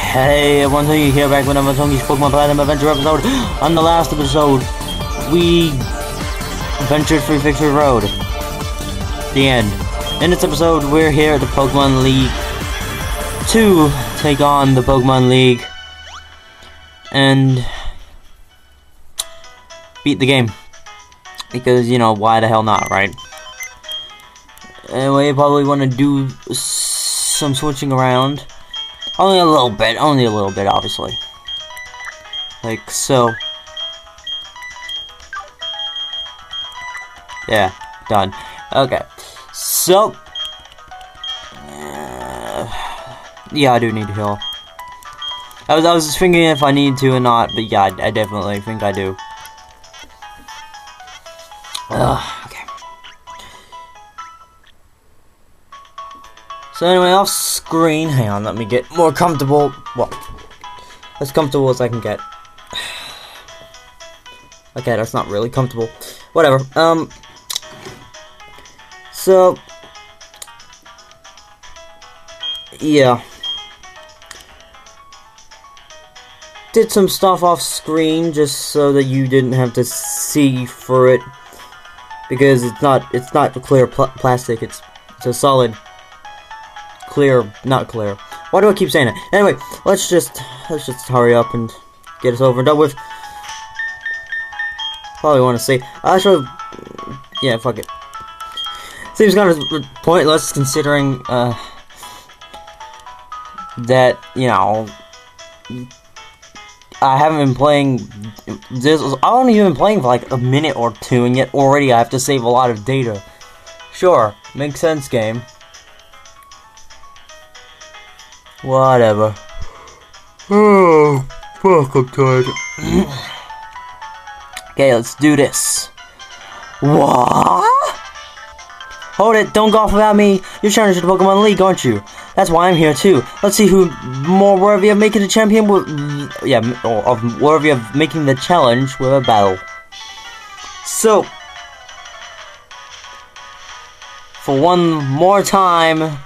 Hey everyone, ToneGeek here, back with another ToneGeek Pokemon Platinum Adventure episode. On the last episode, we ventured through Victory Road. The end. In this episode, we're here at the Pokémon League to take on the Pokémon League and beat the game. Because, you know, why the hell not, right? Anyway, probably want to do some switching around. Only a little bit, obviously. Like so. Yeah, done. Okay, so yeah, I do need to heal. I was just thinking if I need to or not, but yeah, I definitely think I do. Okay. So anyway, off screen, hang on, let me get more comfortable, well, as comfortable as I can get. Okay, that's not really comfortable. Whatever, so, yeah. Did some stuff off screen just so that you didn't have to see through it. Because it's not clear plastic, it's a solid clear, not clear. Why do I keep saying it? Anyway, let's just hurry up and get this over and done with. Probably want to see. Actually, yeah, fuck it. Seems kind of pointless considering that, you know, I haven't been playing this. I've only been playing for like a minute or two, and yet already I have to save a lot of data. Sure, makes sense, game. Whatever. Oh, fuck, I'm tired. Okay, let's do this. What? Hold it, don't go off without me. You're trying to the Pokemon League, aren't you? That's why I'm here too. Let's see who more worthy of making the champion with, yeah, or of worthy of making the challenge with a battle. So, for one more time,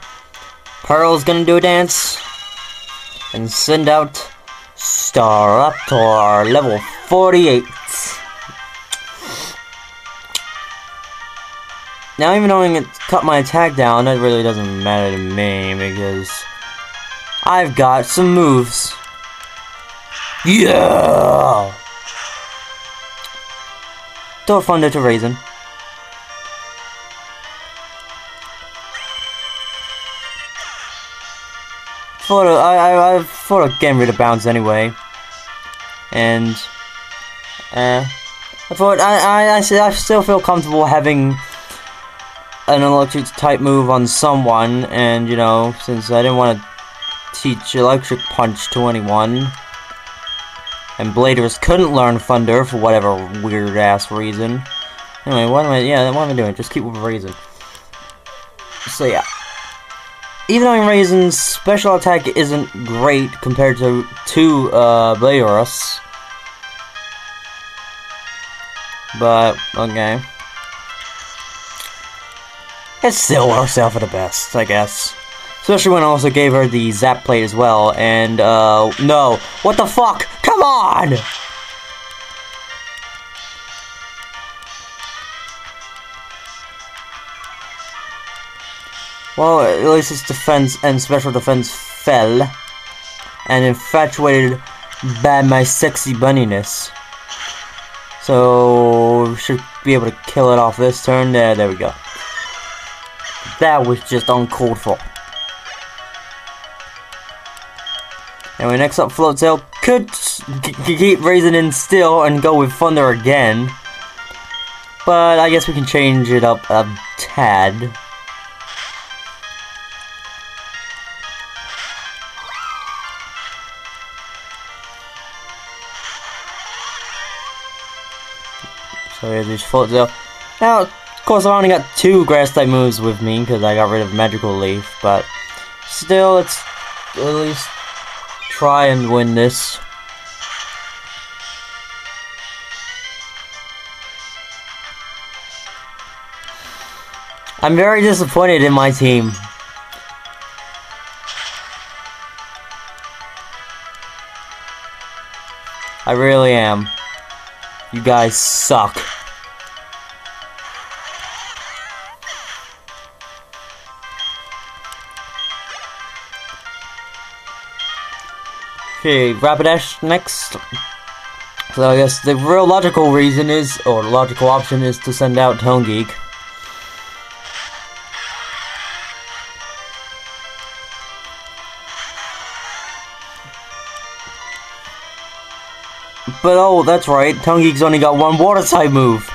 Pearl's gonna do a dance and send out Staraptor level 48. Now, even though I can cut my attack down, that really doesn't matter to me because I've got some moves. Yeah! Throw Thunder to Raisin. I thought of getting rid of bounce anyway, and I thought I still feel comfortable having an electric type move on someone, and you know, since I didn't want to teach electric punch to anyone, and Bladers couldn't learn thunder for whatever weird ass reason. Anyway, what am I doing? Just keep with Raisin. So yeah. Even though Raisin's special attack isn't great compared to Bladers, but okay, it still works out for the best, I guess. Especially when I also gave her the Zap Plate as well, and no, what the fuck? Come on! Well, at least its defense and special defense fell, and infatuated by my sexy bunniness. So, should be able to kill it off this turn. There we go. That was just uncalled for. Anyway, next up, Floatzel could keep raising in still and go with Thunder again, but I guess we can change it up a tad. So here's this Floatzel. Now, of course, I only got 2 grass-type moves with me because I got rid of Magical Leaf, but still, let's at least try and win this. I'm very disappointed in my team. I really am. You guys suck. Okay, Rapidash next. So I guess the real logical reason is, or the logical option is to send out ToneGeek. But oh, that's right, ToneGeek's only got one water type move.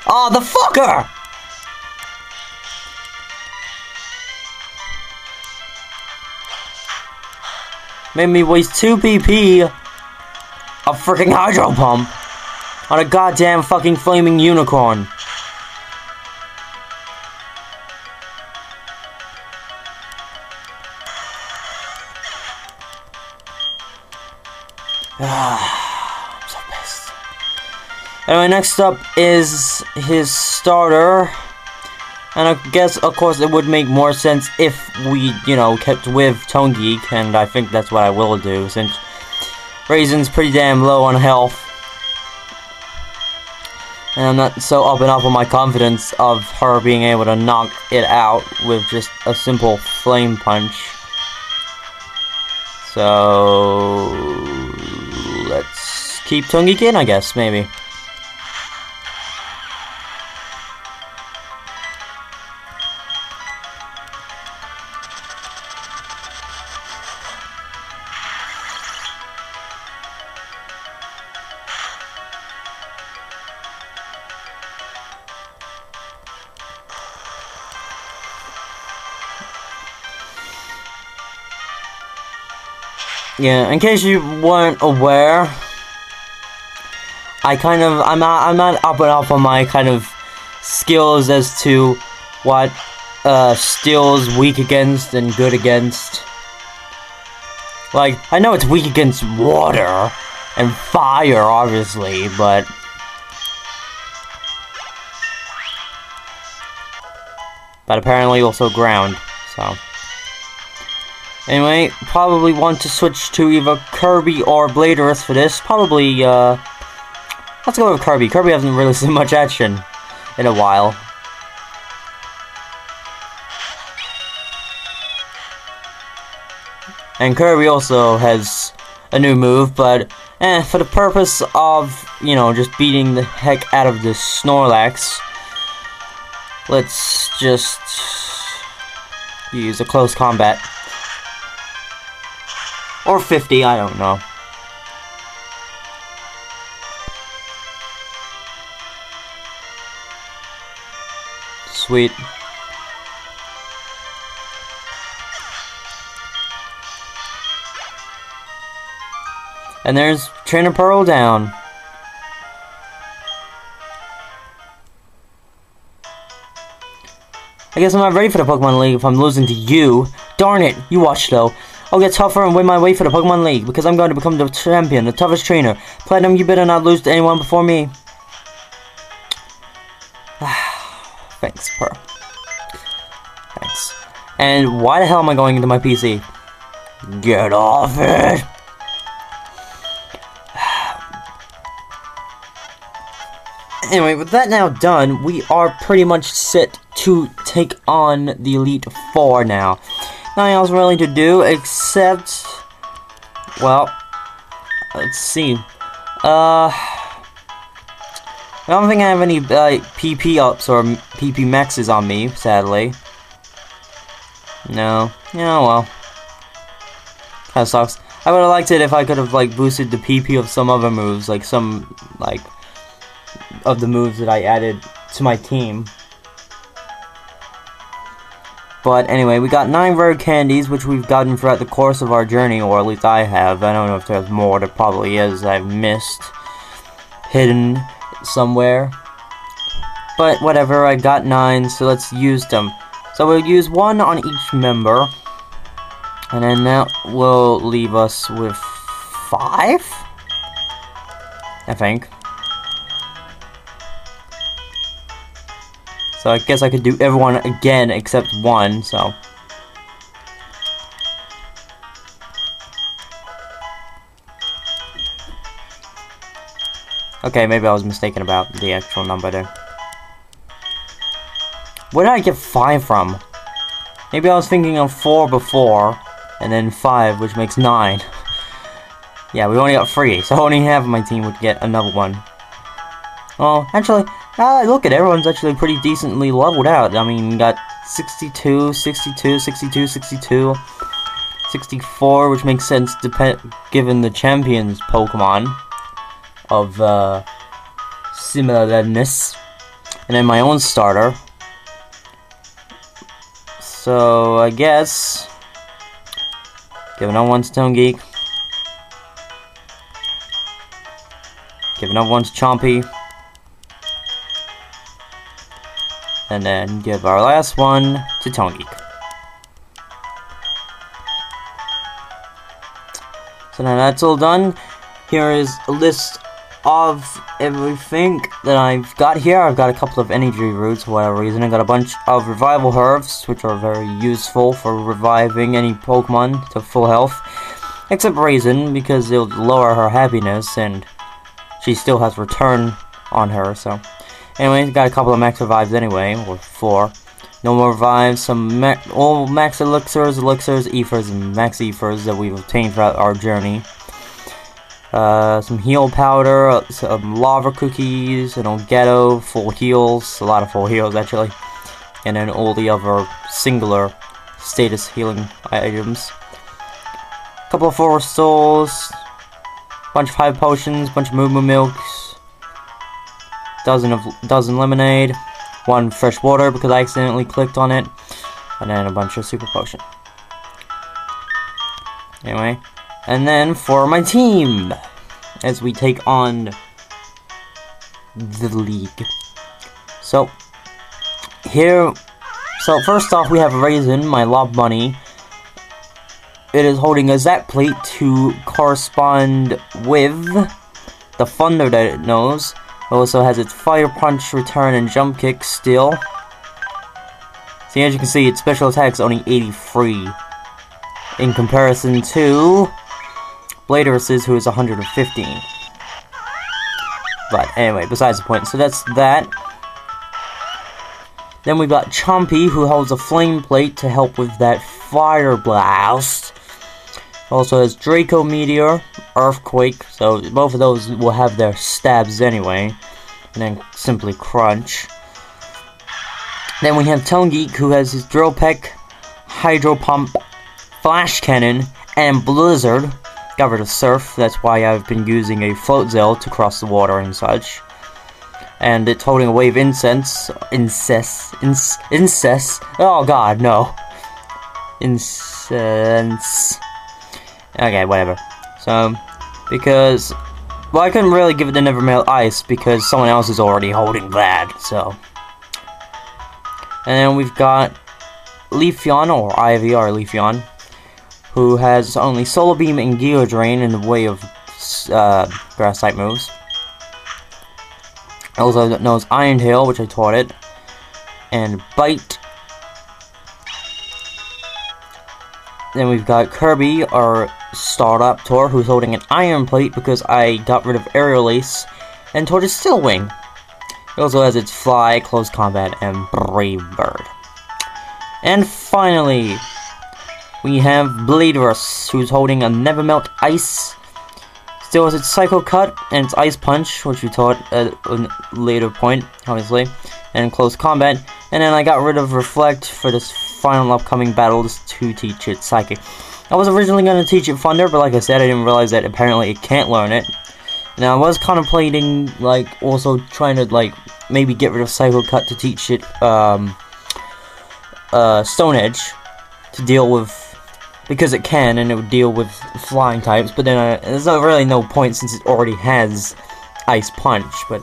Oh, the fucker! Made me waste 2 PP of freaking Hydro Pump on a goddamn fucking flaming unicorn. I'm so pissed. Anyway, next up is his starter. And I guess, of course, it would make more sense if we, you know, kept with ToneGeek, and I think that's what I will do, since Raisin's pretty damn low on health. And I'm not so up and up on my confidence of her being able to knock it out with just a simple flame punch. So let's keep ToneGeek in, I guess, maybe. Yeah, in case you weren't aware, I'm not up and up on my kind of skills as to what Steel's weak against and good against. Like, I know it's weak against water and fire, obviously, but apparently also ground, so. Anyway, probably want to switch to either Kirby or Bladorus for this. Probably, let's go with Kirby. Kirby hasn't really seen much action in a while. And Kirby also has a new move, but, for the purpose of, you know, just beating the heck out of this Snorlax, let's just use a close combat. Or 50, I don't know. Sweet. And there's Trainer Pearl down. I guess I'm not ready for the Pokemon League if I'm losing to you. Darn it, you watch though. I'll get tougher and win my way for the Pokemon League, because I'm going to become the champion, the toughest trainer. Platinum, you better not lose to anyone before me. Thanks, Pearl. Thanks. And why the hell am I going into my PC? Get off it! Anyway, with that now done, we are pretty much set to take on the Elite Four now. Nothing else really to do except, well, let's see. I don't think I have any PP ups or PP maxes on me, sadly. No. Yeah, well. Kinda sucks. I would have liked it if I could have, like, boosted the PP of some other moves, like some, like, of the moves that I added to my team. But anyway, we got 9 rare candies, which we've gotten throughout the course of our journey, or at least I have. I don't know if there's more, there probably is, I've missed. Hidden somewhere. But whatever, I got 9, so let's use them. So we'll use 1 on each member. And then that will leave us with 5? I think. So I guess I could do everyone again except 1, so. Okay, maybe I was mistaken about the actual number there. Where did I get 5 from? Maybe I was thinking of 4 before, and then 5, which makes 9. Yeah, we only got 3, so only half of my team would get another one. Well, actually, look at everyone's actually pretty decently leveled out. I mean, got 62, 62, 62, 62, 64, which makes sense given the champions Pokemon of similarness, and then my own starter. So I guess give another one to ToneGeek, give another one to Chompy, and then give our last one to ToneGeek. So now that's all done. Here is a list of everything that I've got here. I've got a couple of energy roots for whatever reason. I got a bunch of revival herbs, which are very useful for reviving any Pokemon to full health. Except Raisin, because it'll lower her happiness, and she still has return on her, so. Anyway, got a couple of max revives anyway, or 4. No more revives, some all max elixirs, ethers, and max ethers that we've obtained throughout our journey. Some heal powder, some lava cookies, an old ghetto, full heals, a lot of full heals actually, and then all the other singular status healing items. A couple of forest souls, bunch of high potions, bunch of moo milks, dozen lemonade, 1 fresh water because I accidentally clicked on it, and then a bunch of super potion. Anyway. And then for my team, as we take on the league. So first off we have Raisin, my Lob Bunny. It is holding a Zap plate to correspond with the thunder that it knows. It also has its Fire Punch, Return, and Jump Kick still. See, as you can see, its special attack is only 83. In comparison to Bladorus's, who is 115. But anyway, besides the point, so that's that. Then we've got Chompy, who holds a flame plate to help with that fire blast. Also has Draco Meteor, Earthquake, so both of those will have their stabs anyway. And then simply Crunch. Then we have ToneGeek, who has his Drill Peck, Hydro Pump, Flash Cannon, and Blizzard. Got rid of Surf, that's why I've been using a Float Zell to cross the water and such. And it's holding a Wave Incest, oh god, no. Incense. Okay, whatever. So, because, well, I couldn't really give it the Nevermelt Ice because someone else is already holding that, so. And then we've got Leafeon, or IVR Leafeon, who has only Solar Beam and Gear Drain in the way of Grass-type moves. Also knows Iron Tail, which I taught it, and Bite. Then we've got Kirby, our Staraptor, who's holding an Iron Plate because I got rid of Aerial Ace and taught it Steel Wing. It also has its Fly, Close Combat, and Brave Bird. And finally, we have Bladorus, who's holding a Nevermelt Ice. Still has its Psycho Cut and its Ice Punch, which we taught at a later point, obviously, and Close Combat. And then I got rid of Reflect for this final upcoming battle to teach it Psychic. I was originally going to teach it Thunder, but like I said, I didn't realize that apparently it can't learn it. Now, I was contemplating, like, also trying to, like, maybe get rid of Psycho Cut to teach it, Stone Edge, to deal with, because it can, and it would deal with flying types, but then there's not really no point since it already has Ice Punch, but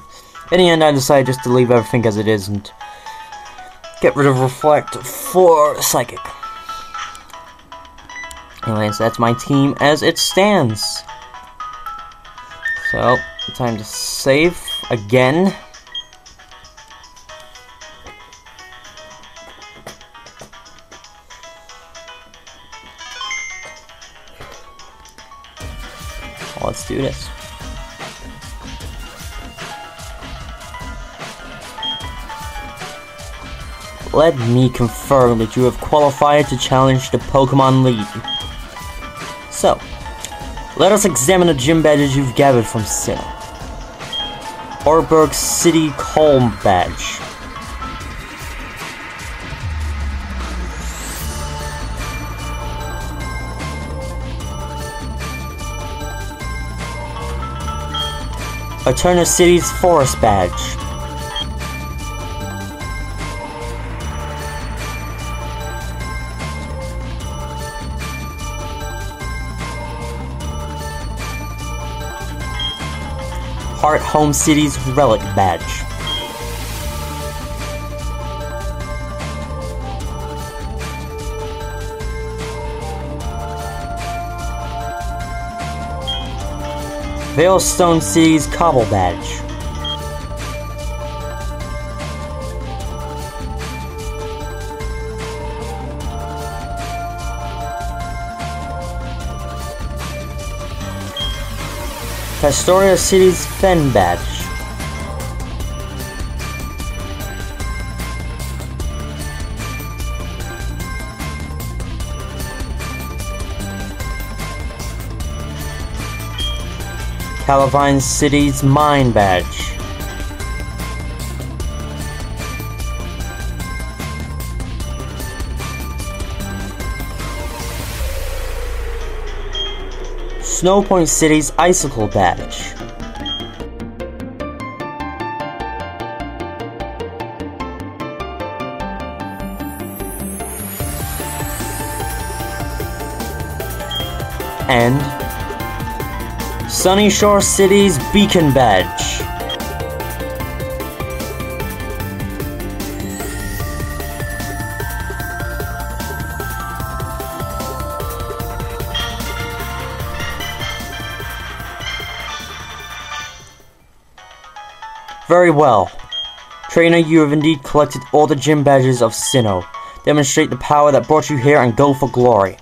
in the end I decided just to leave everything as it is and get rid of Reflect for Psychic. Anyways, that's my team as it stands. So, time to save again. Let's do this. let me confirm that you have qualified to challenge the Pokémon League. So, let us examine the gym badges you've gathered from Sinnoh. Orberg City Colm badge. Eterna City's Forest badge. Heart Home City's Relic badge. Veilstone City's Cobble badge. Pastoria City's Fen badge. Calavine City's Mine badge. Snowpoint City's Icicle badge. And Sunny Shore City's Beacon badge. Very well. Trainer, you have indeed collected all the gym badges of Sinnoh. Demonstrate the power that brought you here and go for glory.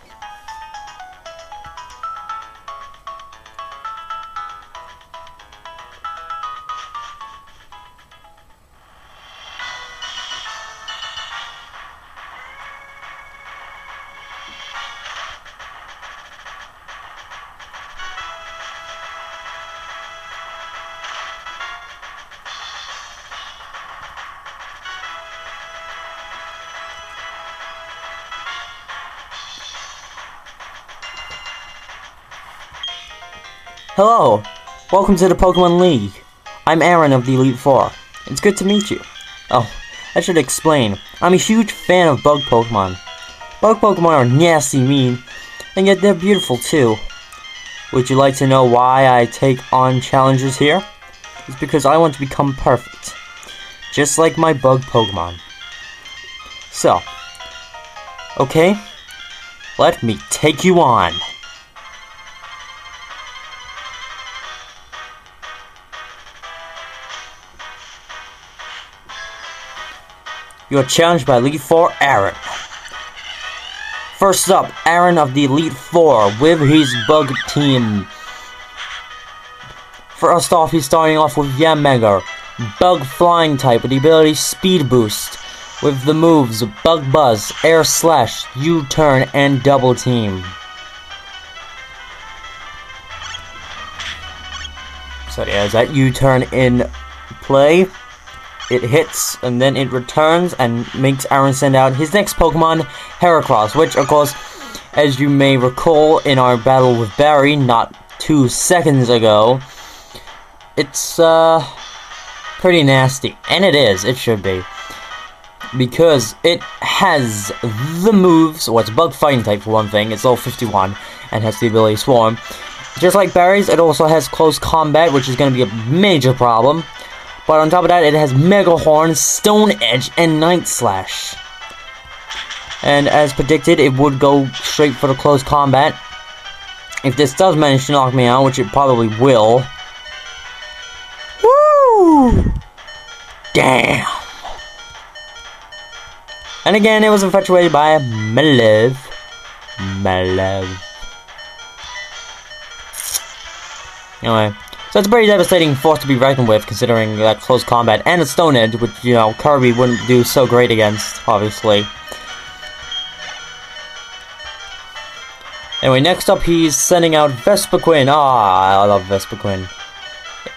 Hello! Welcome to the Pokémon League. I'm Aaron of the Elite Four. It's good to meet you. Oh, I should explain. I'm a huge fan of bug Pokémon. Bug Pokémon are nasty mean, and yet they're beautiful too. Would you like to know why I take on challenges here? It's because I want to become perfect. Just like my bug Pokémon. So, okay, let me take you on. You are challenged by Elite Four Aaron. First up, Aaron of the Elite Four with his bug team. First off, he's starting off with Yamega, bug flying type with the ability Speed Boost, with the moves Bug Buzz, Air Slash, U-Turn, and Double Team. So there's that U-Turn in play. It hits, and then it returns, and makes Aaron send out his next Pokemon, Heracross, which, of course, as you may recall in our battle with Barry, not 2 seconds ago, it's, pretty nasty. And it is, it should be. Because it has the moves, well, it's Bug Fighting type for one thing, it's level 51, and has the ability Swarm. Just like Barry's, it also has Close Combat, which is going to be a major problem. But on top of that, it has Mega Horn, Stone Edge, and Night Slash. And as predicted, it would go straight for the close combat. If this does manage to knock me out, which it probably will. Woo! Damn! And again, it was infatuated by Melev. Anyway, So it's a pretty devastating force to be reckoned with, considering that close combat and a Stone Edge, which, you know, Kirby wouldn't do so great against, obviously. Anyway, next up he's sending out Vespiquen. Ah, I love Vespiquen.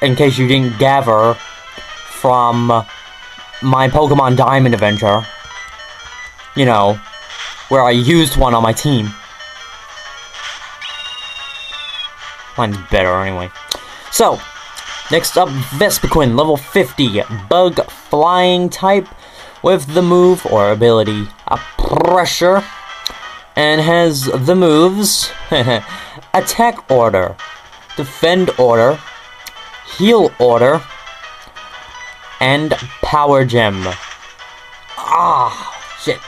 In case you didn't gather from my Pokemon Diamond adventure. You know, where I used one on my team. Mine's better anyway. So, next up, Vespiquen, level 50, Bug Flying type, with the move, or ability, Pressure, and has the moves, Attack Order, Defend Order, Heal Order, and Power Gem. Ah, shit.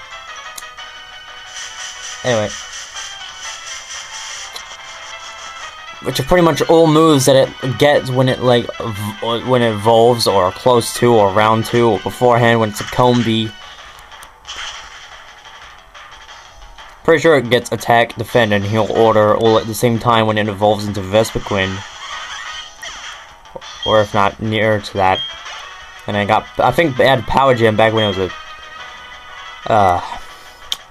Anyway. Which are pretty much all moves that it gets when it, like, when it evolves, or close to, or round to, or beforehand when it's a Combi. Pretty sure it gets Attack, Defend, and Heal Order all at the same time when it evolves into Vespiquen. Or if not, nearer to that. And I think it had Power Gem back when it was a,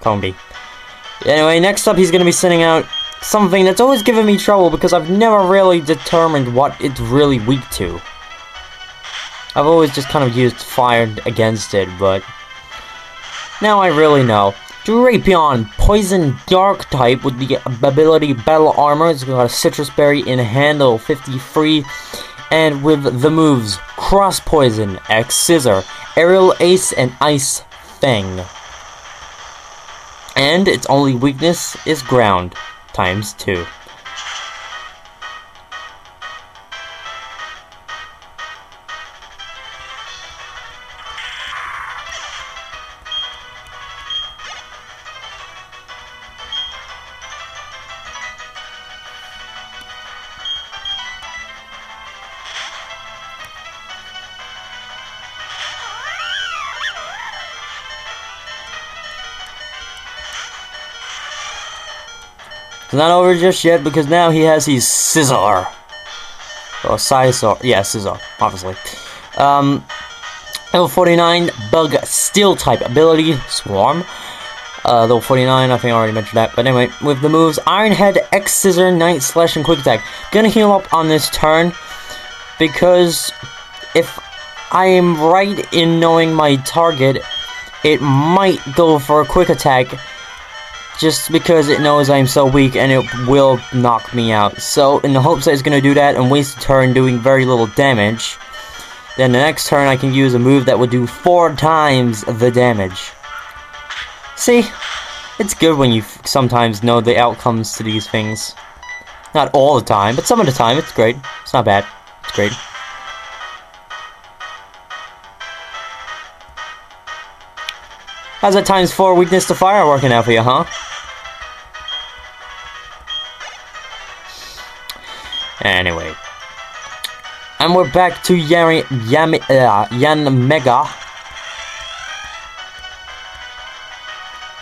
Combi. Anyway, next up he's gonna be sending out something that's always given me trouble because I've never really determined what it's really weak to. I've always just kind of used fire against it, but now I really know. Drapion, Poison Dark type with the ability Battle Armor. It's got a Citrus Berry in Handle 50 free, and with the moves Cross Poison, X Scissor, Aerial Ace, and Ice Fang. And its only weakness is Ground. ×2. It's not over just yet because now he has his Scissor. Or Scissor. Yeah, Scissor, obviously. Level 49, Bug Steel type ability, Swarm. Level 49, I think I already mentioned that. But anyway, with the moves Iron Head, X Scissor, Night Slash, and Quick Attack. Gonna heal up on this turn because if I am right in knowing my target, it might go for a Quick Attack. Just because it knows I'm so weak and it will knock me out. So, in the hopes that it's going to do that and waste a turn doing very little damage, then the next turn I can use a move that will do 4 times the damage. See? It's good when you sometimes know the outcomes to these things. Not all the time, but some of the time, it's great. It's not bad. It's great. How's that ×4 weakness to fire working out for you, huh? Anyway. And we're back to Yanmega.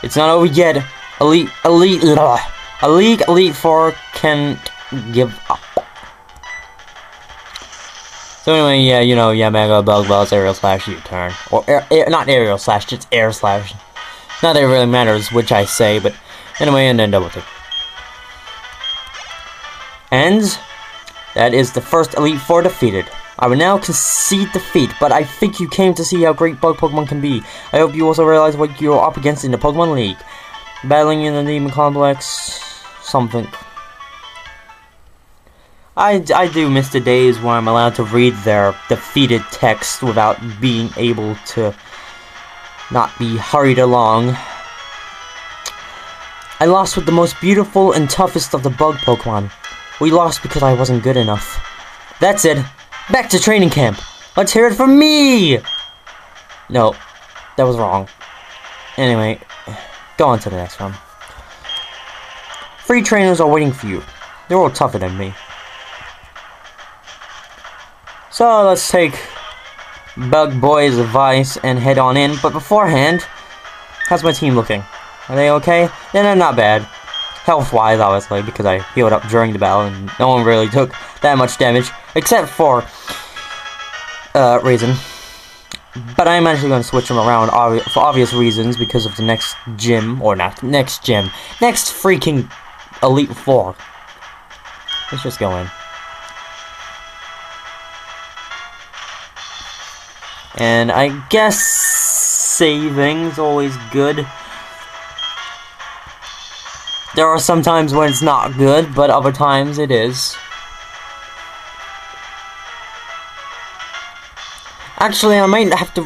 It's not over yet. Elite Four can't give up. So anyway, yeah, you know, Mega, Bug Balls, Aerial Slash, U-turn. Or, not Aerial Slash, just Air Slash. Not that it really matters which I say, but anyway, and then double tick. And that is the first Elite Four defeated. I will now concede defeat, but I think you came to see how great bug Pokemon can be. I hope you also realize what you're up against in the Pokemon League. Battling in the Demon Complex, something. I do miss the days where I'm allowed to read their defeated text without being able to not be hurried along. I lost with the most beautiful and toughest of the bug Pokemon. We lost because I wasn't good enough. That's it. Back to training camp. Let's hear it from me! No, that was wrong. Anyway, go on to the next one. 3 trainers are waiting for you. They're all tougher than me. So let's take Bug Boy's advice and head on in. But beforehand, how's my team looking? Are they okay? Yeah, they're not bad. health-wise, obviously, because I healed up during the battle, and no one really took that much damage, except for Reason. But I'm actually going to switch him around for obvious reasons, because of the next gym, or not, next freaking Elite Four. Let's just go in. And I guess saving's always good. There are some times when it's not good, but other times it is. Actually, I might have to...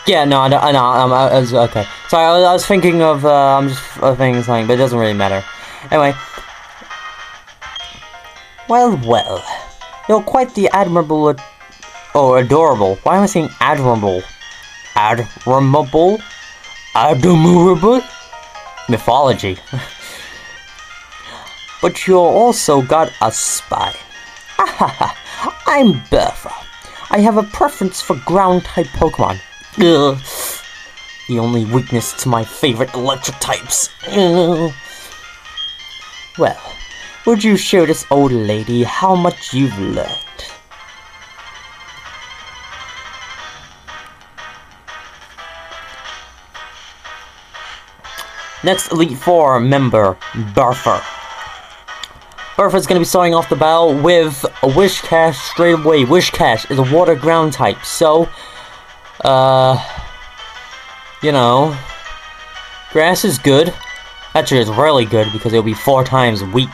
yeah, no, okay. Sorry, I was thinking of, I'm just thinking something, but it doesn't really matter. Anyway. Well. You're quite the admirable, or adorable. Why am I saying admirable? Admirable? Mythology. But you're also got a spine. I'm Bertha. I have a preference for ground-type Pokemon. Ugh. The only weakness to my favorite electric types. Ugh. Well, would you show this old lady how much you've learned? Next Elite Four member, Bertha. Bertha's going to be starting off the battle with a Whiscash straight away. Whiscash is a water ground type, so, you know, grass is good. Actually, it's really good because it'll be 4 times weak.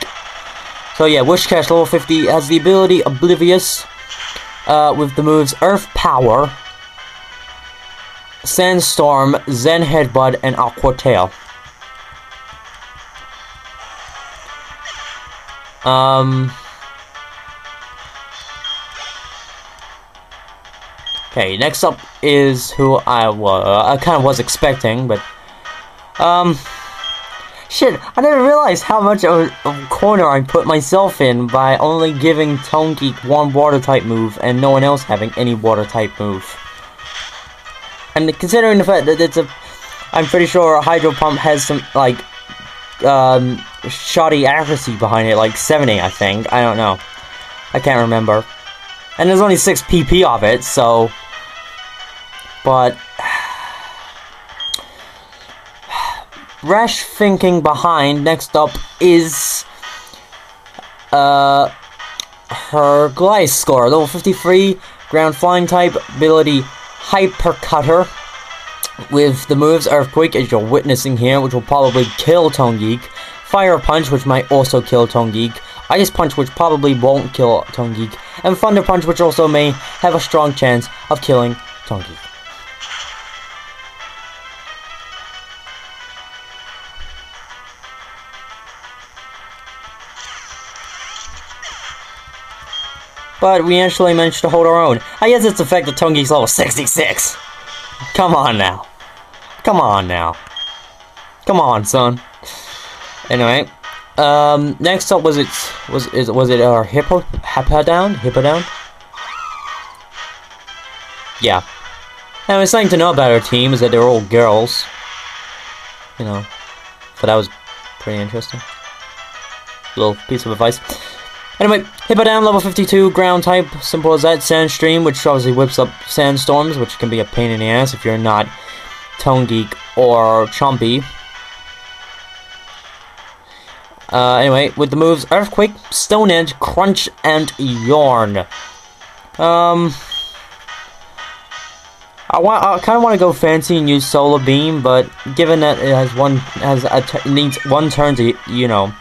So yeah, Whiscash level 50 has the ability Oblivious with the moves Earth Power, Sandstorm, Zen Headbutt, and Aqua Tail. Okay, next up is who I kind of was expecting, but shit, I didn't realize how much of a corner I put myself in by only giving ToneGeek one water-type move and no one else having any water-type move. And considering the fact that it's I'm pretty sure Hydro Pump has some, like, shoddy accuracy behind it, like 70, I think. I don't know. I can't remember. And there's only 6 PP of it, so... But... Rash thinking behind, next up is her Gliscor, level 53, ground flying type, ability Hyper Cutter, with the moves Earthquake, as you're witnessing here, which will probably kill ToneGeek, Fire Punch, which might also kill ToneGeek, Ice Punch, which probably won't kill ToneGeek, and Thunder Punch, which also may have a strong chance of killing ToneGeek. But we actually managed to hold our own. I guess it's the fact that ToneGeek's level 66. Come on now. Come on now. Come on, son. Anyway, next up was it our Hippowdon? Yeah. And it's something to know about our team is that they're all girls. You know. So that was pretty interesting. Little piece of advice. Anyway, Hippowdon, level 52, ground type, simple as that. Sandstream, which obviously whips up sandstorms, which can be a pain in the ass if you're not ToneGeek or Chompy. Anyway, with the moves Earthquake, Stone Edge, Crunch, and Yarn. I kind of want to go fancy and use Solar Beam, but given that it has needs one turn to, you know,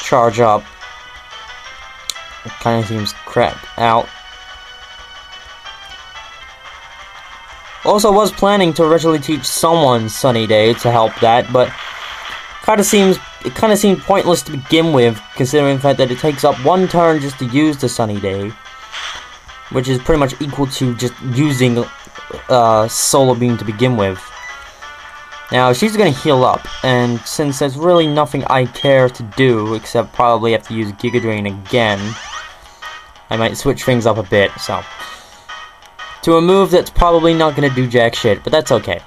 charge up, it kind of seems crap out. Also was planning to originally teach someone Sunny Day to help that, but it kind of seemed pointless to begin with, considering the fact that it takes up one turn just to use the Sunny Day, which is pretty much equal to just using Solar Beam to begin with. Now, she's going to heal up, and since there's really nothing I care to do, except probably have to use Giga Drain again, I might switch things up a bit, so. To a move that's probably not going to do jack shit, but that's okay.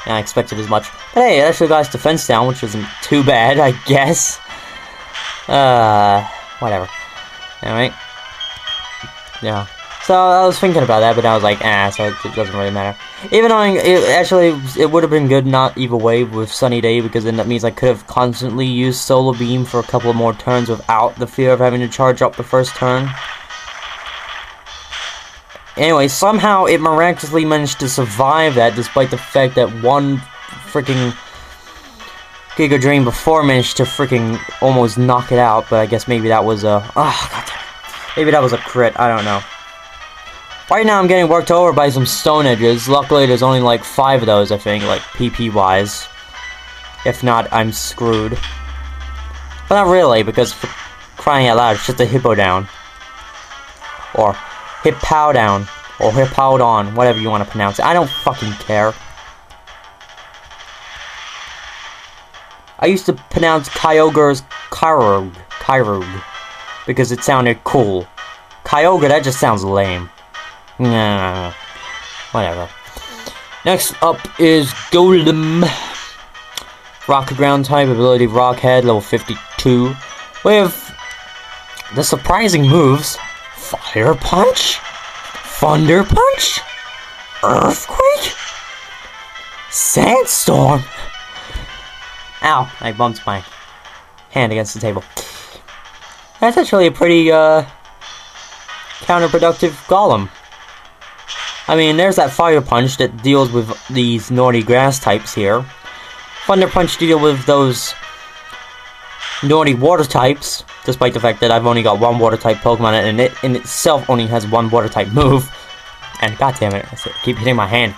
And I expected as much. But hey, it actually got its defense down, which isn't too bad, I guess. Whatever. Anyway. Yeah. So I was thinking about that, but I was like, so it doesn't really matter. Even though it would have been good not either way with Sunny Day, because then that means I could have constantly used Solar Beam for a couple of more turns without the fear of having to charge up the first turn. Anyway, somehow it miraculously managed to survive that, despite the fact that one freaking Giga Drain before managed to freaking almost knock it out, but I guess maybe that was a... Oh, god damn it. Maybe that was a crit, I don't know. Right now I'm getting worked over by some Stone Edges. Luckily there's only like 5 of those, I think, like PP wise. If not, I'm screwed. But not really, because for crying out loud, it's just a Hippo down. Or Hip-Pow down. Or Hip-Pow-Don, whatever you want to pronounce it. I don't fucking care. I used to pronounce Kyogre's Kyogre. Because it sounded cool. Kyogre, that just sounds lame. Nah, whatever. Next up is Golem. Rock Ground type, ability Rockhead, level 52. With the surprising moves Fire Punch, Thunder Punch, Earthquake, Sandstorm. Ow, I bumped my hand against the table. That's actually a pretty counterproductive Golem. I mean, there's that Fire Punch that deals with these naughty grass types here. Thunder Punch deals with those naughty water types, despite the fact that I've only got one water type Pokemon and it in itself only has one water type move. And goddammit, I keep hitting my hand.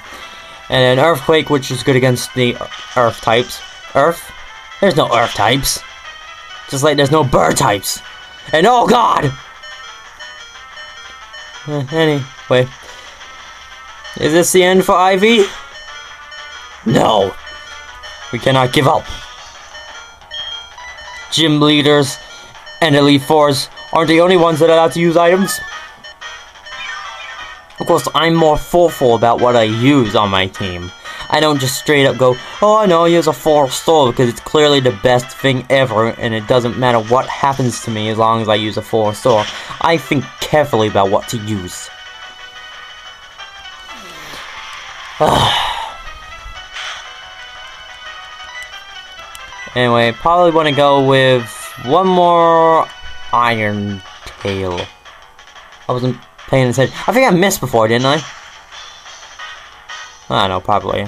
And then Earthquake, which is good against the Earth types. Earth? There's no Earth types. Just like there's no Bird types. And oh god! Anyway. Is this the end for Ivy? No! We cannot give up. Gym leaders and Elite Fours aren't the only ones that are allowed to use items. Of course, I'm more thoughtful about what I use on my team. I don't just straight up go, oh, I know, use a 4-star because it's clearly the best thing ever and it doesn't matter what happens to me as long as I use a 4-star. I think carefully about what to use. Anyway, probably want to go with one more Iron Tail. I wasn't paying attention. I think I missed before, didn't I? I don't know, probably.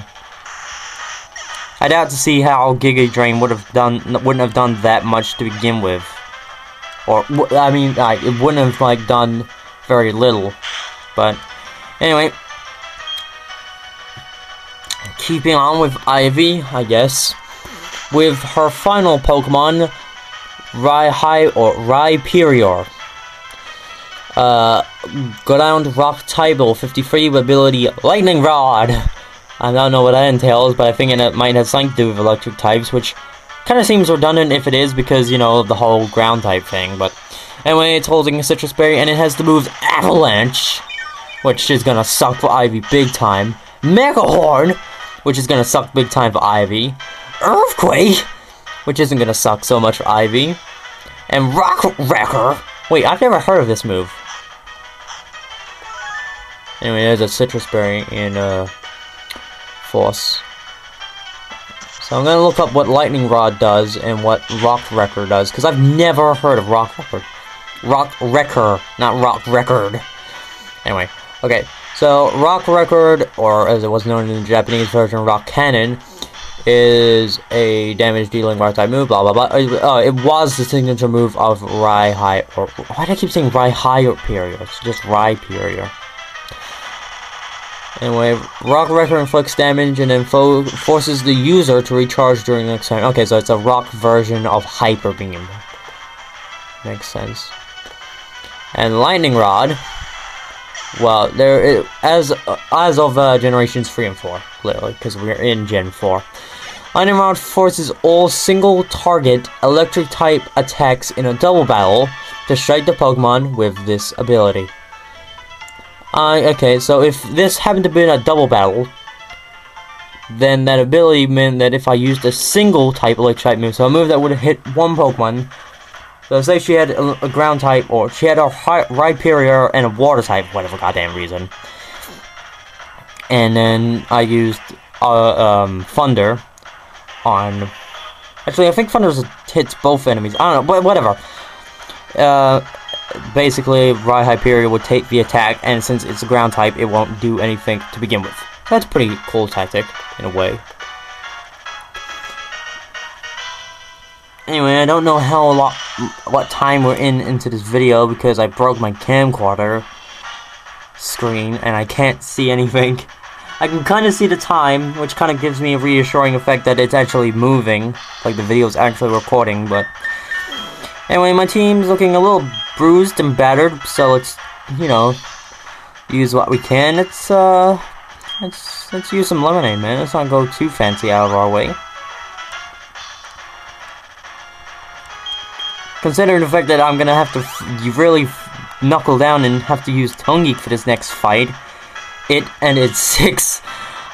I doubt to see how Giga Drain wouldn't have done that much to begin with. Or I mean, it wouldn't have like done very little. But anyway, keeping on with Ivy, I guess, with her final Pokemon, Rhyperior. Ground Rock type, 53 with ability Lightning Rod. I don't know what that entails, but I think it might have something to do with electric types, which kind of seems redundant if it is, because, you know, the whole ground type thing. But anyway, it's holding a Citrus Berry, and it has the moves Avalanche, which is gonna suck for Ivy big time. Mega Horn, which is gonna suck big time for Ivy. Earthquake, which isn't gonna suck so much for Ivy. And Rock Wrecker. Wait, I've never heard of this move. Anyway, there's a Citrus Berry in Force. So I'm gonna look up what Lightning Rod does and what Rock Wrecker does, because I've never heard of Rock Wrecker. Rock Wrecker, not Rock Record. Anyway, okay. So Rock Record, or as it was known in the Japanese version, Rock Cannon, is a damage-dealing Rock-type move, blah, blah, blah. It was the signature move of Rhyperior. Why do I keep saying Rhyperior? It's just Rhyperior. Anyway, Rock Wrecker inflicts damage and then forces the user to recharge during the next turn. Okay, so it's a rock version of Hyper Beam. Makes sense. And Lightning Rod, well, as of generations 3 and 4, literally, because we're in Gen 4. Lightning Rod forces all single-target electric-type attacks in a double battle to strike the Pokemon with this ability. Okay, so if this happened to be in a double battle, then that ability meant that if I used a single type electric move, so a move that would have hit one Pokemon, so say she had a ground type, or she had a Rhyperior and a water type, whatever goddamn reason, and then I used Thunder on, actually I think Thunder hits both enemies, I don't know, but whatever. Basically Rhyperior would take the attack, and since it's a ground type, it won't do anything to begin with. That's a pretty cool tactic, in a way. Anyway, I don't know what time we're into this video, because I broke my camcorder screen, and I can't see anything. I can kind of see the time, which kind of gives me a reassuring effect that it's actually moving, like the video's actually recording, but... Anyway, my team's looking a little bruised and battered, so let's, you know, use what we can. Let's use some lemonade, man. Let's not go too fancy out of our way. Considering the fact that I'm gonna have to really knuckle down and have to use ToneGeek for this next fight, it and its 6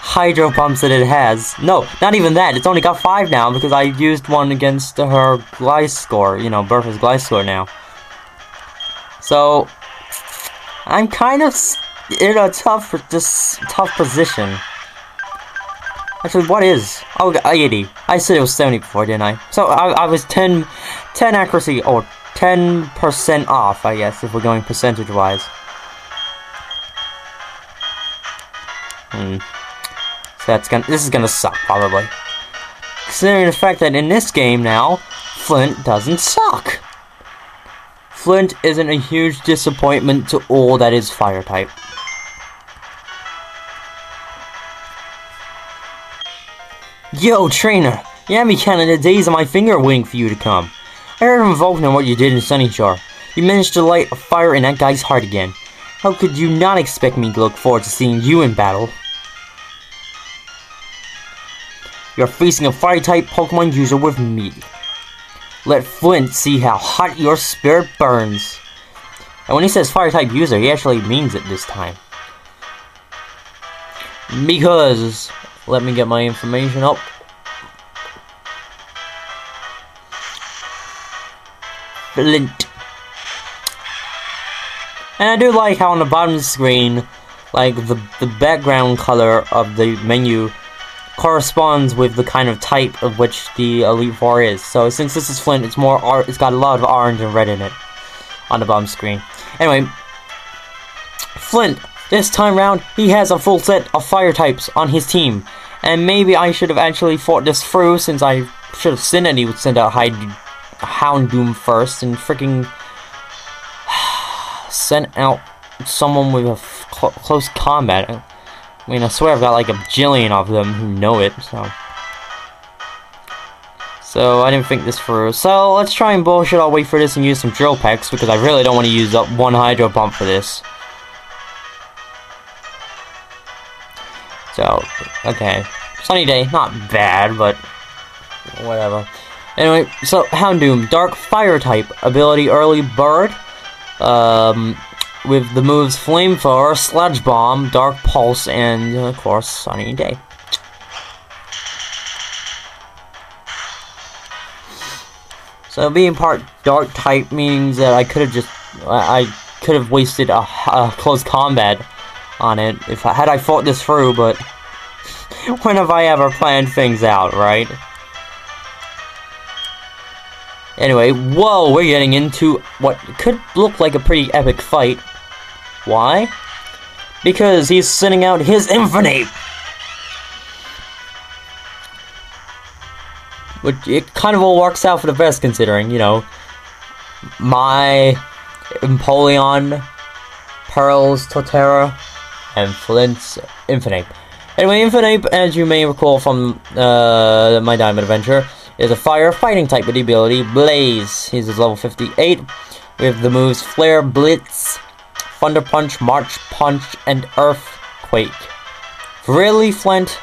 Hydro Pumps that it has. No, not even that. It's only got 5 now because I used one against her Gliscor, you know, Bertha's Gliscor now. So, I'm kind of in a tough position. Actually, what is? Oh, 80. I said it was 70 before, didn't I? So, I was 10 accuracy, or 10% off, I guess, if we're going percentage-wise. So this is gonna suck, probably. Considering the fact that in this game now, Flint doesn't suck. Flint isn't a huge disappointment to all that is fire type. Yo, trainer! You had me counting the days on my finger waiting for you to come. I heard from Vulcan what you did in Sunnyshore. You managed to light a fire in that guy's heart again. How could you not expect me to look forward to seeing you in battle? You're facing a fire-type Pokemon user with me. Let Flint see how hot your spirit burns. And when he says fire-type user, he actually means it this time. Because, let me get my information up. Flint. And I do like how on the bottom of the screen, like the background color of the menu corresponds with the kind of type of which the Elite Four is. So since this is Flint, it's got a lot of orange and red in it on the bottom screen. Anyway, Flint, this time round, he has a full set of fire types on his team. And maybe I should have actually fought this through, since I should have seen that he would send out Houndoom first and freaking sent out someone with a close combat. I mean, I swear I've got like a bajillion of them who know it, so I didn't think this through. So let's try and bullshit our way through this and use some drill packs, because I really don't want to use up one Hydro Pump for this. So, okay. Sunny day, not bad, but whatever. Anyway, so Houndoom, Dark Fire type, ability Early Bird, with the moves Flamethrower, Sludge Bomb, Dark Pulse, and of course Sunny Day. So being part Dark type means that I could have wasted a close combat on it had I fought this through, but when have I ever planned things out, right? Anyway, whoa, we're getting into what could look like a pretty epic fight. Why? Because he's sending out his Infinite! Which, it kind of all works out for the best, considering, you know, my Empoleon, Pearl's Torterra, and Flint's Infinite. Anyway, Infinite, as you may recall from my Diamond Adventure, is a fire fighting type with the ability Blaze. He's level 58 with the moves Flare, Blitz, Thunder Punch, March Punch, and Earthquake. Really, Flint?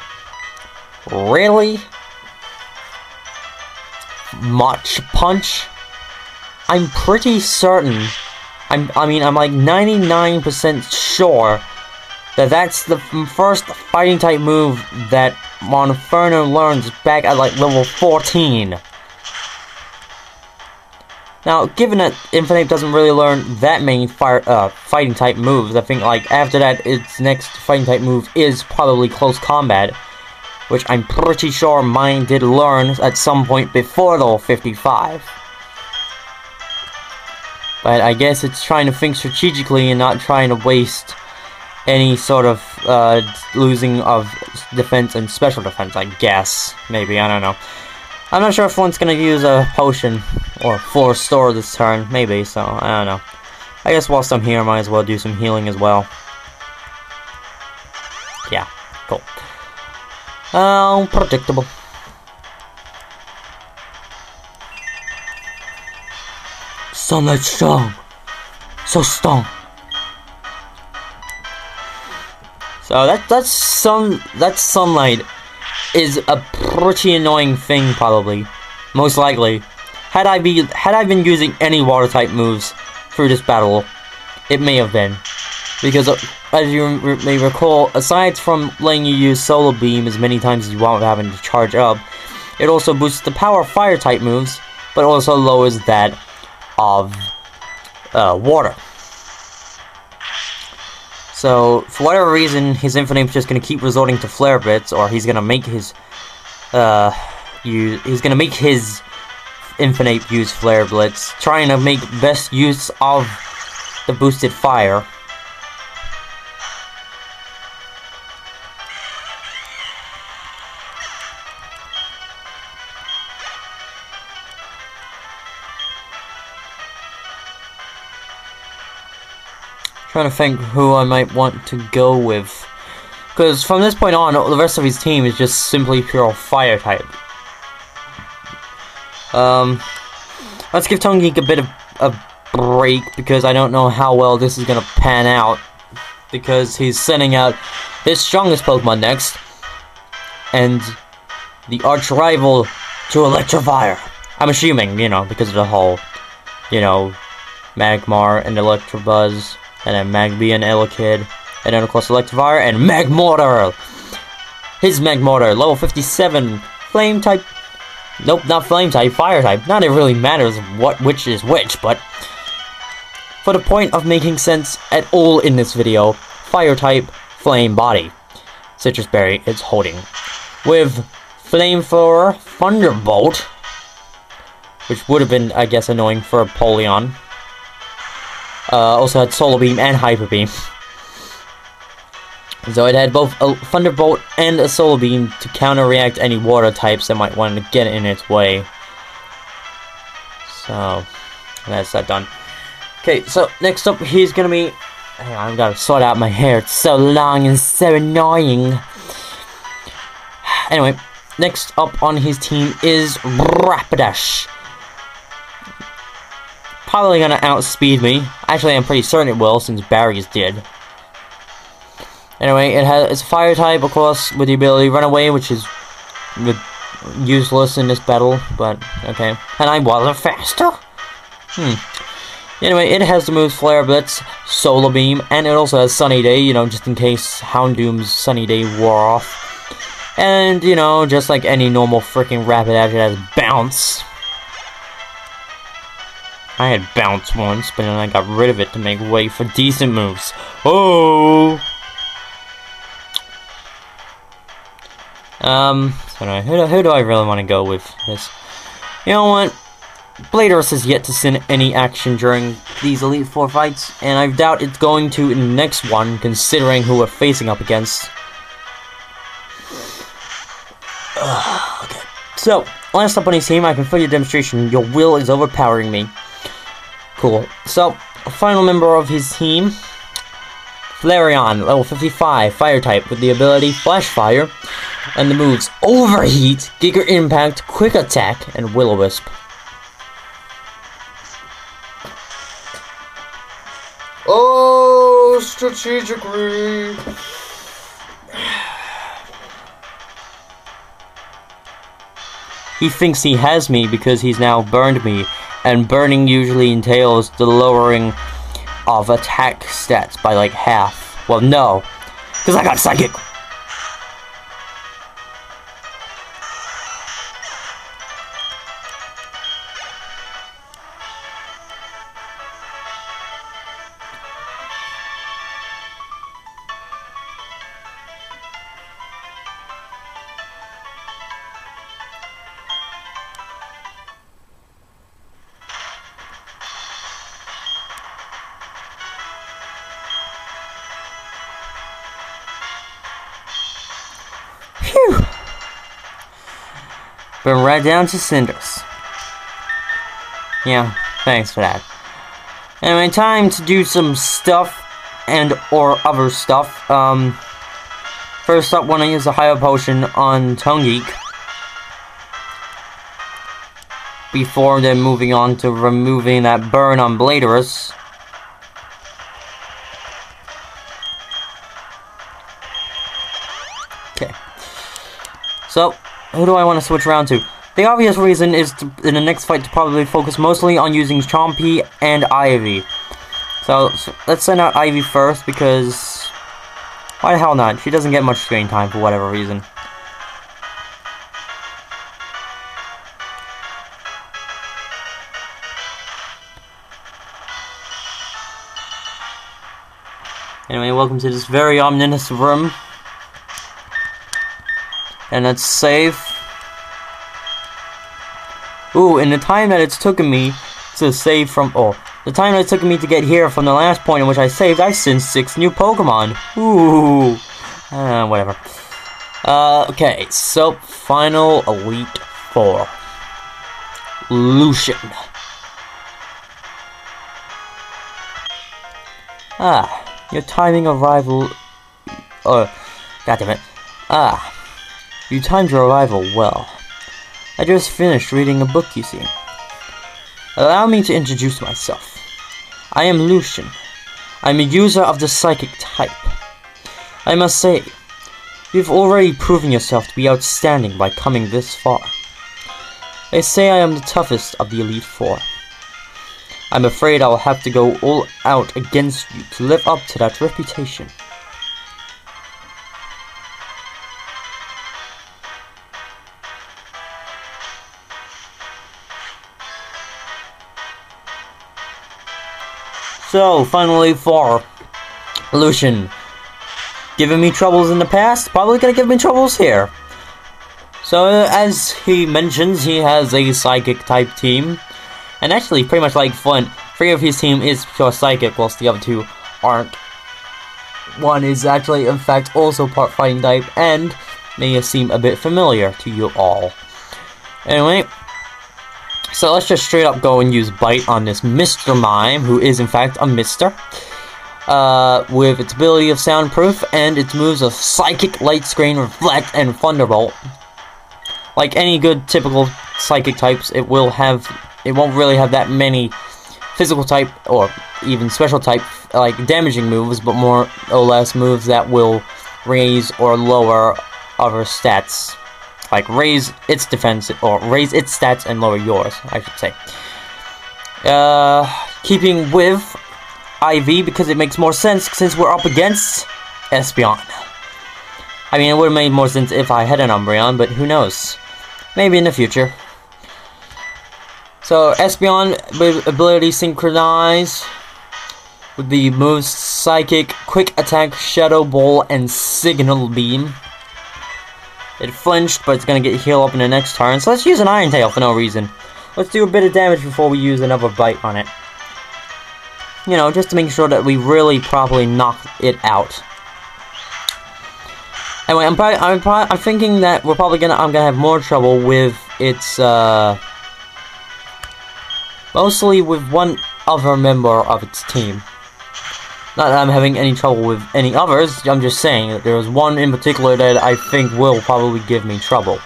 Really? March Punch? I'm pretty certain. I'm like 99% sure that's the first fighting type move that Monferno learns back at like level 14. Now, given that Infinite doesn't really learn that many fighting type moves, I think like after that its next fighting type move is probably close combat, which I'm pretty sure mine did learn at some point before level 55. But I guess it's trying to think strategically and not trying to waste any sort of losing of defense and special defense, I guess. Maybe, I don't know. I'm not sure if one's gonna use a potion or full restore this turn, maybe, so I don't know. I guess whilst I'm here, I might as well do some healing as well. Yeah, cool. Predictable. Sunlight strong. So strong. So that sunlight is a pretty annoying thing, probably. Most likely. Had I been using any water type moves through this battle, it may have been. Because as you may recall, aside from letting you use Solar Beam as many times as you want without having to charge up, it also boosts the power of fire type moves, but also lowers that of water. So, for whatever reason, his Infinite's just gonna keep resorting to Flare Blitz, or he's gonna make his Infinite use Flare Blitz, trying to make best use of the boosted fire. Trying to think who I might want to go with, because from this point on, the rest of his team is just simply pure fire type. Let's give ToneGeek a bit of a break, because I don't know how well this is gonna pan out, because he's sending out his strongest Pokemon next, and the arch rival to Electivire. I'm assuming, you know, because of the whole, you know, Magmar and Electabuzz. And then Magby and Elekid, and then of course Electivire and Magmortar! His Magmortar, level 57, Flame type, nope, not Flame type, Fire type. Not it really matters which is which, but for the point of making sense at all in this video, Fire type, Flame body. Citrus Berry is holding. With Flamethrower, Thunderbolt, which would have been, I guess, annoying for Polion. Also had Solar Beam and Hyper Beam. So it had both a Thunderbolt and a Solar Beam to counter-react any water types that might want to get in its way. So, that's that done. Okay, so next up he's gonna be... Hang on, I've got to sort out my hair. It's so long and so annoying. Anyway, next up on his team is Rapidash. Probably gonna outspeed me. Actually, I'm pretty certain it will, since Barry's did. Anyway, it's a fire type, of course, with the ability to run away, which is useless in this battle, but okay. And I wasn't faster. Anyway, it has the moves Flare Blitz, Solar Beam, and it also has Sunny Day, you know, just in case Houndoom's Sunny Day wore off. And, you know, just like any normal freaking Rapidash, it has Bounce. I had Bounce once, but then I got rid of it to make way for decent moves. Oh! So who do I really want to go with this? You know what? Bladorus has yet to send any action during these Elite Four fights, and I doubt it's going to in the next one, considering who we're facing up against. Okay. So, last up on his team, I can feel your demonstration. Your will is overpowering me. Cool. So, final member of his team, Flareon, level 55, Fire type, with the ability Flash Fire, and the moves Overheat, Giga Impact, Quick Attack, and Will-O-Wisp. Oh, strategically. He thinks he has me because he's now burned me. And burning usually entails the lowering of attack stats by like half. Well, no. Because I got Psychic. Phew. Been right down to cinders. Yeah, thanks for that. Anyway, time to do some stuff and or other stuff. First up, want to use a higher potion on ToneGeek before then moving on to removing that burn on Bladorus. Okay. So, who do I want to switch around to? The obvious reason is to, in the next fight, to probably focus mostly on using Chompy and Ivy. So let's send out Ivy first, because why the hell not? She doesn't get much screen time for whatever reason. Anyway, welcome to this very ominous room. And let's save. Ooh, in the time that it's taken me to save from... Oh, the time that it took me to get here from the last point in which I saved, I sensed 6 new Pokemon. Ooh. Whatever. Okay, so, final Elite Four. Lucian. Your timing arrival... goddammit. You timed your arrival well. I just finished reading a book, you see. Allow me to introduce myself. I am Lucian. I'm a user of the Psychic type. I must say, you've already proven yourself to be outstanding by coming this far. They say I am the toughest of the Elite Four. I'm afraid I'll have to go all out against you to live up to that reputation. So, finally for Lucian. Giving me troubles in the past, probably gonna give me troubles here. So, as he mentions, he has a Psychic type team. And actually, pretty much like Flint, 3 of his team is pure Psychic, whilst the other 2 aren't. One is actually, in fact, also part Fighting type, and may seem a bit familiar to you all. Anyway, so let's just straight up go and use Bite on this Mr. Mime, who is in fact a Mister. With its ability of Soundproof and its moves of Psychic, Light Screen, Reflect, and Thunderbolt. Like any good typical Psychic types, it won't really have that many physical type or even special type like damaging moves, but more or less moves that will raise or lower other stats. Like raise its defense, or raise its stats and lower yours, I should say. Keeping with IV, because it makes more sense since we're up against Espeon. I mean, it would have made more sense if I had an Umbreon, but who knows? Maybe in the future. So, Espeon with ability Synchronize, with the moves Psychic, Quick Attack, Shadow Ball, and Signal Beam. It flinched, but it's gonna get healed up in the next turn, so let's use an Iron Tail for no reason. Let's do a bit of damage before we use another Bite on it. You know, just to make sure that we really properly knock it out. Anyway, I'm thinking that I'm gonna have more trouble with its, mostly with one other member of its team. Not that I'm having any trouble with any others, I'm just saying that there's one in particular that I think will probably give me trouble.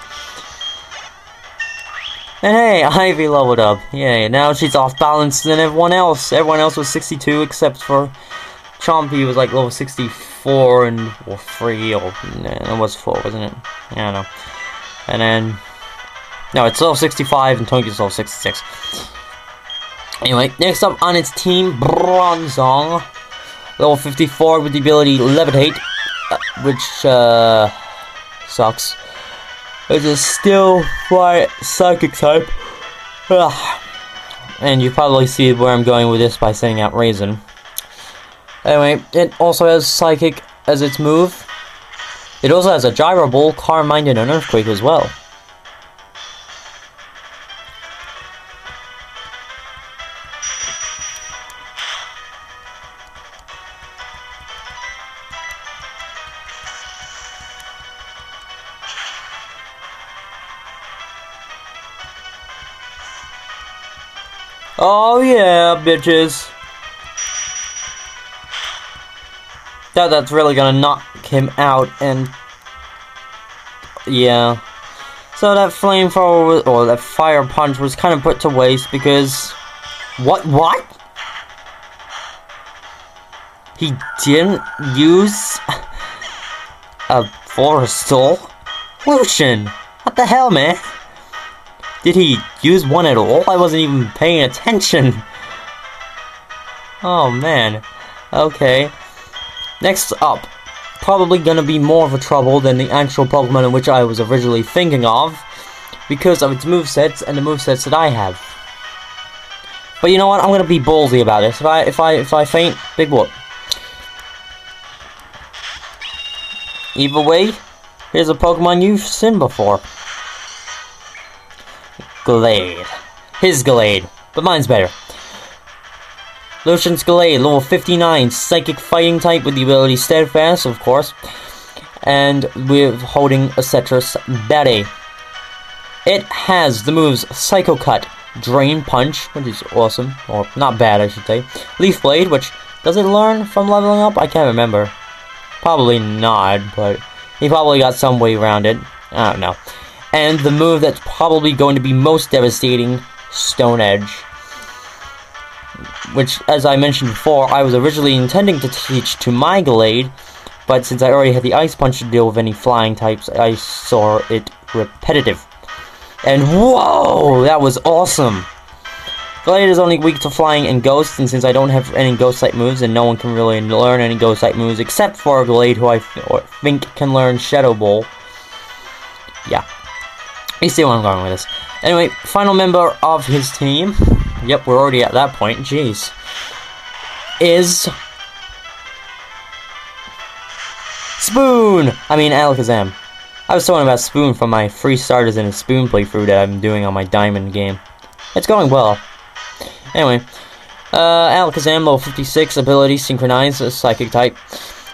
And hey, Ivy leveled up. Yay, now she's off balance than everyone else. Everyone else was 62 except for Chompy was like level 64 and, or 3, or, it was 4, wasn't it? I don't know. And then, no, it's level 65 and ToneGeek's level 66. Anyway, next up on its team, Bronzong. Level 54 with the ability Levitate. sucks. Which is still my psychic type. Ugh. And you probably see where I'm going with this by saying out Raisin. Anyway, it also has Psychic as its move. It also has a Gyro Ball, Calm Mind, and an Earthquake as well. Oh yeah, bitches. That's really gonna knock him out, and yeah. So that flamethrower, or that fire punch, was kind of put to waste because what? He didn't use a Forestall? Lucian! What the hell, man? Did he use one at all? I wasn't even paying attention. Oh man. Okay. Next up, probably gonna be more of a trouble than the actual Pokemon in which I was originally thinking of, because of its movesets and the movesets that I have. But you know what? I'm gonna be ballsy about this. If I faint, big whoop. Either way, here's a Pokemon you've seen before. Glade. His Glade, but mine's better. Lucian's Glade, level 59, Psychic Fighting type with the ability Steadfast, of course, and we're holding a Cetrus Berry. It has the moves Psycho Cut, Drain Punch, which is awesome, or not bad I should say, Leaf Blade, which, does it learn from leveling up? I can't remember. Probably not, but he probably got some way around it. I don't know. And the move that's probably going to be most devastating, Stone Edge. Which, as I mentioned before, I was originally intending to teach to my Glade, but since I already had the Ice Punch to deal with any flying types, I saw it repetitive. And whoa! That was awesome! Glade is only weak to flying and ghosts, and since I don't have any ghost-type moves, and no one can really learn any ghost-type moves except for Glade, who I think can learn Shadow Ball. Yeah. You see where I'm going with this. Anyway, final member of his team, yep, we're already at that point, jeez, is Spoon! I mean, Alakazam. I was talking about Spoon from my free starters in a Spoon playthrough that I'm doing on my Diamond game. It's going well. Anyway, Alakazam, level 56, ability, Synchronize, a Psychic type,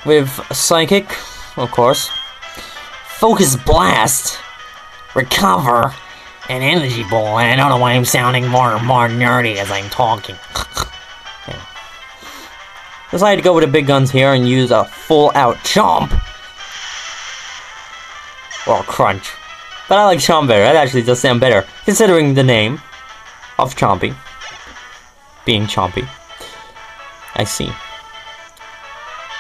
with Psychic, of course, Focus Blast, Recover, and Energy Ball, and I don't know why I'm sounding more nerdy as I'm talking. Yeah. Decided to go with the big guns here and use a full-out Chomp. Or Crunch. But I like Chomp better, that actually does sound better, considering the name of Chompy. Being Chompy. I see.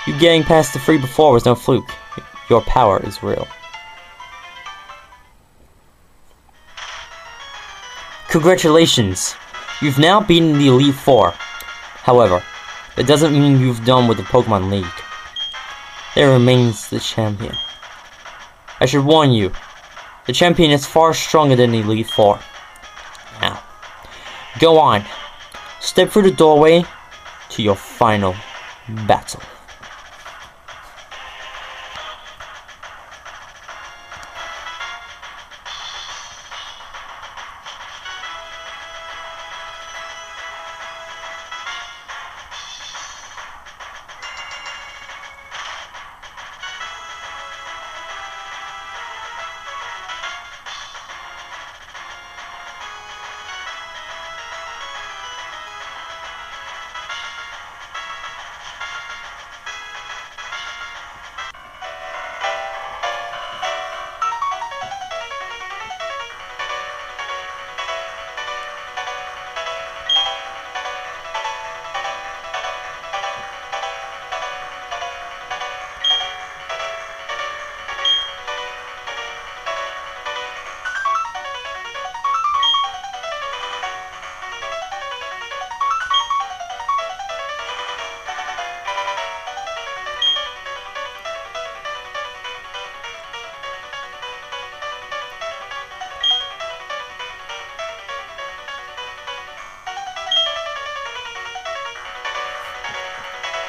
You getting past the 3 before was no fluke. Your power is real. Congratulations! You've now beaten the Elite Four. However, it doesn't mean you've done with the Pokémon League. There remains the champion. I should warn you, the champion is far stronger than the Elite Four. Now, go on. Step through the doorway to your final battle.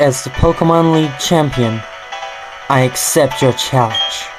As the Pokemon League champion, I accept your challenge.